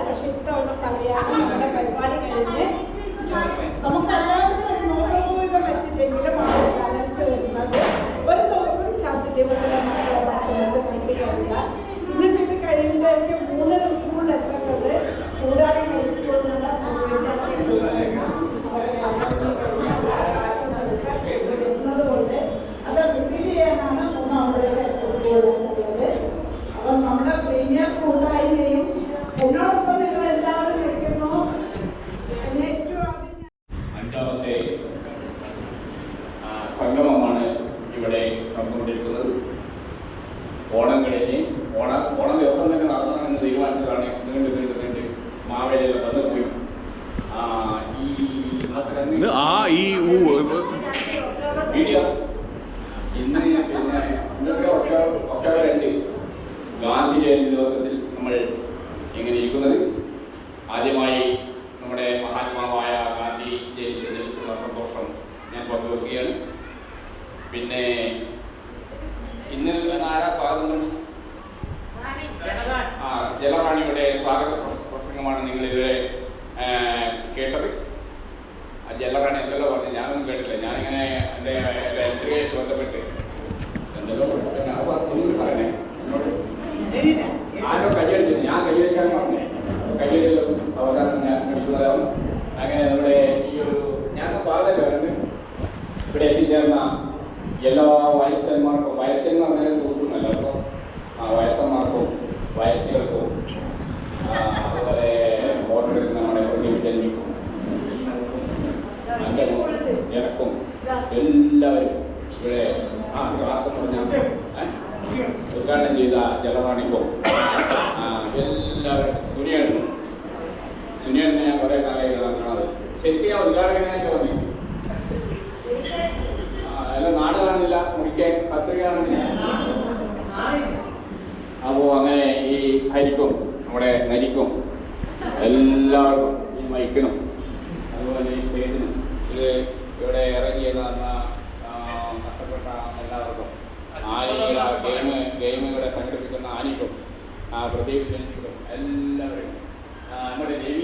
പക്ഷെ ഇത്തവണ പറയാതെ നമ്മുടെ പരിപാടി കഴിഞ്ഞ് നമുക്ക് എല്ലാവർക്കും ഒരു 100 വീതം വെച്ചിട്ടെങ്കിലും ആ ഒരു ബാലൻസ് വരുന്നത് ഒരു ദിവസം ശാന്തിദേവത്തിലെ മക്കളെ ഭക്ഷണത്തിനായിട്ട് കരുതുക. ഇന്നിപ്പോൾ ഇത് കഴിയുമ്പോഴേക്കും 3 സ്കൂളിൽ എത്തേണ്ടത് കൂടാതെ സ്കൂളിലുള്ള വരുന്നത് കൊണ്ട് അത് റിസീവ് ചെയ്യാനാണ് നമ്മുടെ സ്കൂളുള്ളത്. അപ്പം നമ്മുടെ പ്രീമിയർ കൂട്ടായ്മയും എന്നോടൊപ്പം നിങ്ങൾ എല്ലാവരും നിൽക്കുന്നു. അഞ്ചാമത്തെ സംഗമമാണ് ഇവിടെ നടന്നുകൊണ്ടിരിക്കുന്നത്. ഓണം കഴിഞ്ഞ് ഓണം ദിവസം തന്നെ നടത്തണമെന്ന് തീരുമാനിച്ചതാണ്. നീണ്ട് മാവേലിയിൽ വന്നുപോയി. വീഡിയോ ഇന്ന് പിന്നെ ഒക്ടോബർ 2 ഗാന്ധി ജയന്തി ദിവസത്തിൽ നമ്മൾ എങ്ങനെ ഇരിക്കുന്നത്. ആദ്യമായി നമ്മുടെ മഹാത്മാവായ ഗാന്ധി ജനിച്ചതിൽ ഉള്ള സന്തോഷം ഞാൻ പങ്കുവെക്കുകയാണ്. പിന്നെ ഇന്ന് ആരാ സ്വാഗതം? ജലറാണിയുടെ സ്വാഗത പ്രസംഗമാണ് നിങ്ങളിവിടെ കേട്ടത്. ജലറാണി എന്തെല്ലോ പറഞ്ഞു, ഞാനൊന്നും കേട്ടില്ല. ഞാനിങ്ങനെ എൻ്റെ എൻട്രിയായിട്ട് ബന്ധപ്പെട്ട് എന്തെല്ലോ പറയണേ എന്നോട് ആരോ കയ്യടിച്ചത്. ഞാൻ കയ്യടിക്കാൻ പറഞ്ഞേ, കയ്യടിയെല്ലാം അവസാനം ഞാൻ പഠിക്കുന്നതാവും. അങ്ങനെ നമ്മുടെ ഈ ഒരു ഞാൻ സ്വാഗതം ഇവിടെ എത്തിച്ചേർന്ന എല്ലാ വയസ്സന്മാർക്കും, വയസ്സെന്ന് പറഞ്ഞാൽ സുഹൃത്തുന്നല്ല, അപ്പോൾ വയസ്സന്മാർക്കും വയസ്സുകൾക്കും അതുപോലെ വോട്ടെടുക്കുന്ന നമ്മുടെ പ്രതിനിധിക്കും ഇറക്കും എല്ലാവരും ഇവിടെ ഉദ്ഘാടനം ചെയ്ത ജലറാണിക്കും എല്ലാവരും സുനിയണ്ണനെ ഞാൻ കുറേ കാലമായി കാണുന്നത്. ശരിക്കും ഞാൻ ഉദ്ഘാടകനായിട്ട് തോന്നി. എല്ലാം നാട് കാണുന്നില്ല, മുറിക്കാൻ പത്രിക കാണുന്നില്ല. അപ്പോൾ അങ്ങനെ ഈ ഹരിക്കും നമ്മുടെ നരിക്കും എല്ലാവർക്കും ഈ മൈക്കിനും അതുപോലെ ഈ സ്റ്റേജിനും ഇത് ഇവിടെ ഇറങ്ങിയത് കഷ്ടപ്പെട്ട എല്ലാവർക്കും ഗെയിം ഇവിടെ സംഘടിപ്പിക്കുന്ന ആനിക്കും പ്രദീപ് ജനിക്കും എല്ലാവരും നമ്മുടെ ദേവി